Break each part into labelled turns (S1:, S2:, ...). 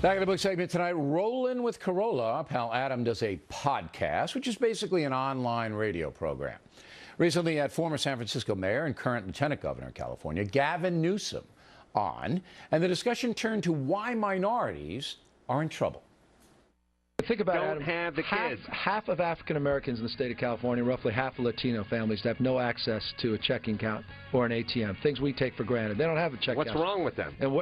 S1: Back in the book segment tonight, Rollin' with Carolla. Pal Adam does a podcast, which is basically an online radio program. Recently had former San Francisco mayor and current lieutenant governor of California, Gavin Newsom, on, and the discussion turned to why minorities are in trouble.
S2: Think about
S3: don't
S2: Adam,
S3: have the kids.
S2: Half of African Americans in the state of California, roughly half of Latino families, have no access to a checking account or an ATM. Things we take for granted. They don't have a checking account.
S3: What's wrong with them?
S2: And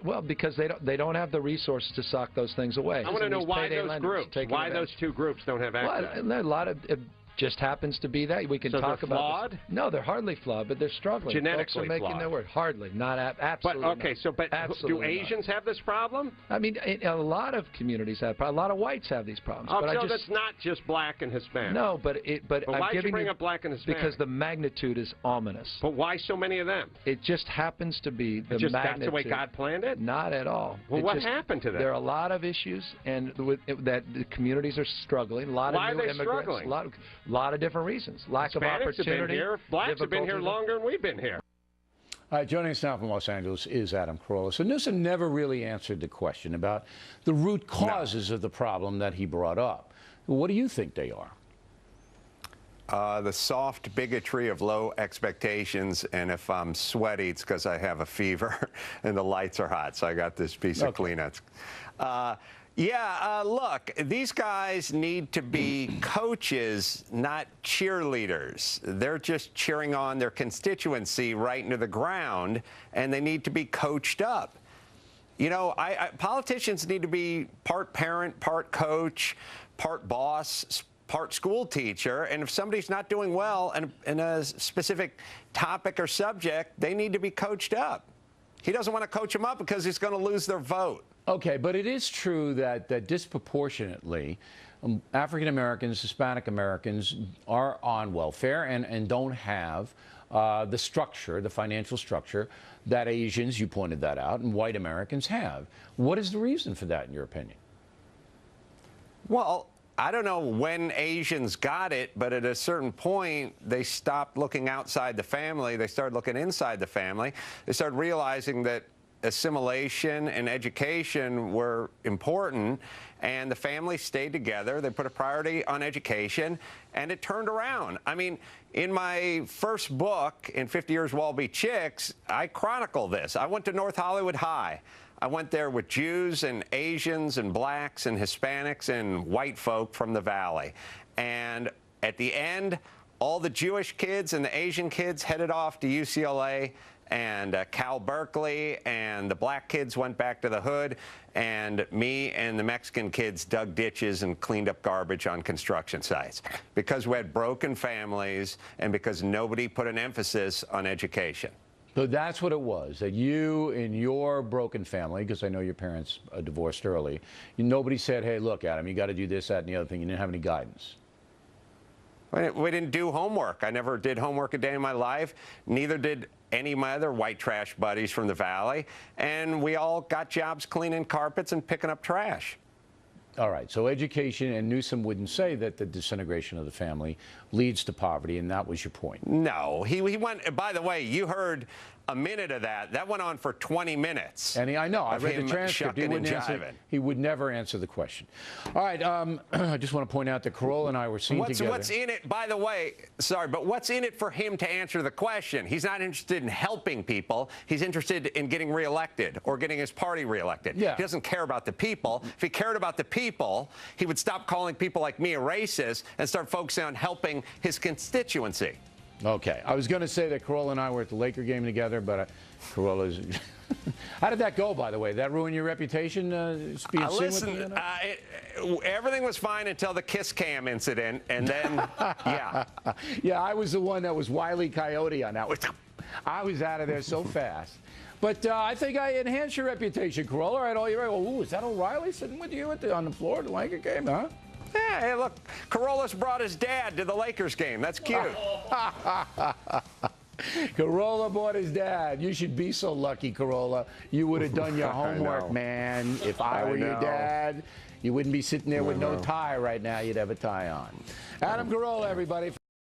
S2: well, because they don't have the resources to sock those things away.
S3: I want to know why those two groups don't have access.
S2: Well, a lot of it just happens to be that we can talk about.
S3: Flawed?
S2: This. No, they're hardly flawed, but they're struggling.
S3: Genetically
S2: Folks are making
S3: flawed.
S2: their word. Hardly, not absolutely.
S3: But okay,
S2: not.
S3: Do Asians have this problem?
S2: I mean, a lot of communities have. A lot of whites have these problems.
S3: Oh,
S2: but
S3: so that's not just black and Hispanic.
S2: No, but
S3: why did you bring up black and Hispanic?
S2: Because the magnitude is ominous.
S3: But why so many of them?
S2: It just happens to be the magnitude.
S3: That's the way God planned it?
S2: Not at all.
S3: Well, what happened to them?
S2: There are a lot of issues, and that the communities are struggling. A lot of new immigrants.
S3: Struggling?
S2: A lot of different reasons. Lack of opportunity.
S3: Have been here. Blacks have been here longer than we've been here.
S1: All right, joining us now from Los Angeles is Adam Carolla. So Newsom never really answered the question about the root causes of the problem that he brought up. What do you think they are?
S4: The soft bigotry of low expectations, and if I'm sweaty, it's because I have a fever and the lights are hot, so I got this piece of Kleenex. Look, these guys need to be coaches, not cheerleaders. They're just cheering on their constituency right into the ground, and they need to be coached up. You know, politicians need to be part parent, part coach, part boss, part school teacher, and if somebody's not doing well in a specific topic or subject, they need to be coached up. He doesn't want to coach them up because he's going to lose their vote. Okay, but it is true that disproportionately African Americans, Hispanic Americans are on welfare and don't have the structure, the financial structure that Asians, you pointed that out, and white Americans have. What is the reason for that, in your opinion? Well, I don't know when Asians got it, but at a certain point, they stopped looking outside the family. They started looking inside the family. They started realizing that assimilation and education were important, and the family stayed together. They put a priority on education, and it turned around. I mean, in my first book, in 50 Years We'll All Be Chicks, I chronicle this. I went to North Hollywood High. I went there with Jews and Asians and blacks and Hispanics and white folk from the Valley. And at the end, all the Jewish kids and the Asian kids headed off to UCLA and Cal Berkeley, and the black kids went back to the hood, and me and the Mexican kids dug ditches and cleaned up garbage on construction sites because we had broken families and because nobody put an emphasis on education.
S1: So that's what it was, that you, in your broken family, because I know your parents divorced early, nobody said, hey, look, Adam, you got to do this, that, and the other thing. You didn't have any guidance.
S4: We didn't do homework. I never did homework a day in my life. Neither did any of my other white trash buddies from the Valley. And we all got jobs cleaning carpets and picking up trash.
S1: All right, so education, and Newsom wouldn't say that the disintegration of the family leads to poverty, and that was your point.
S4: No, he went, by the way, you heard a minute of that. That went on for 20 minutes.
S1: And I know, I read the transcript. He would never answer the question. All right, I just want to point out that Carolla and I were seen together.
S4: What's in it, by the way, sorry, but what's in it for him to answer the question? He's not interested in helping people. He's interested in getting reelected or getting his party reelected.
S1: Yeah.
S4: He doesn't care about the people. If he cared about the people, he would stop calling people like me a racist and start focusing on helping his constituency.
S1: Okay. I was going to say that Carolla and I were at the Laker game together, but Carolla's... How did that go, by the way? Did that ruin your reputation?
S4: Listen, everything was fine until the kiss cam incident, and then, yeah.
S1: Yeah, I was the one that was Wile E. Coyote on that one. I was out of there so fast. But I think I enhanced your reputation, Carolla. All right, all you're right. Well, ooh, is that O'Reilly sitting with you on the floor at the Laker game, huh?
S4: Yeah, hey, look, Carolla's brought his dad to the Lakers game. That's cute.
S1: Carolla brought his dad. You should be so lucky, Carolla. You would have done your homework, man. If I were your dad, you wouldn't be sitting there with no tie right now. You'd have a tie on. Adam Carolla, everybody.